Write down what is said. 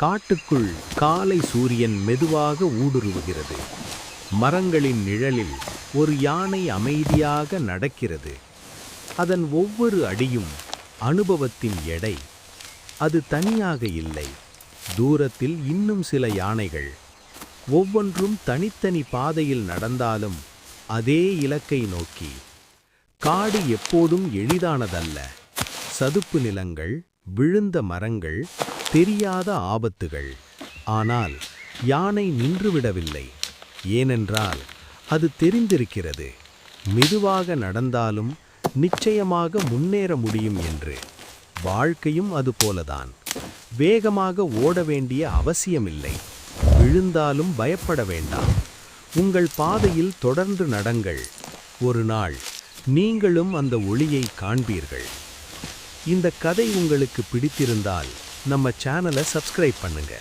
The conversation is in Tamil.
காட்டுக்குள் காலை சூரியன் மெதுவாக ஊடுருவுகிறது. மரங்களின் நிழலில் ஒரு யானை அமைதியாக நடக்கிறது. அதன் ஒவ்வொரு அடியும் அனுபவத்தின் எடை. அது தனியாக இல்லை, தூரத்தில் இன்னும் சில யானைகள். ஒவ்வொன்றும் தனித்தனி பாதையில் நடந்தாலும் அதே இலக்கை நோக்கி. காடு எப்போதும் எளிதானதல்ல. சதுப்பு நிலங்கள், விழுந்த மரங்கள், தெரியாத ஆபத்துகள். ஆனால் யானை நின்றுவிடவில்லை. ஏனென்றால் அது தெரிந்திருக்கிறது, மெதுவாக நடந்தாலும் நிச்சயமாக முன்னேற முடியும் என்று. வாழ்க்கையும் அதுபோலதான். வேகமாக ஓட வேண்டிய அவசியமில்லை. விழுந்தாலும் பயப்பட வேண்டாம். உங்கள் பாதையில் தொடர்ந்து நடங்கள். ஒரு நாள் நீங்களும் அந்த ஒளியை காண்பீர்கள். இந்த கதை உங்களுக்கு பிடித்திருந்தால் நம்ம சேனலை சப்ஸ்கிரைப் பண்ணுங்க.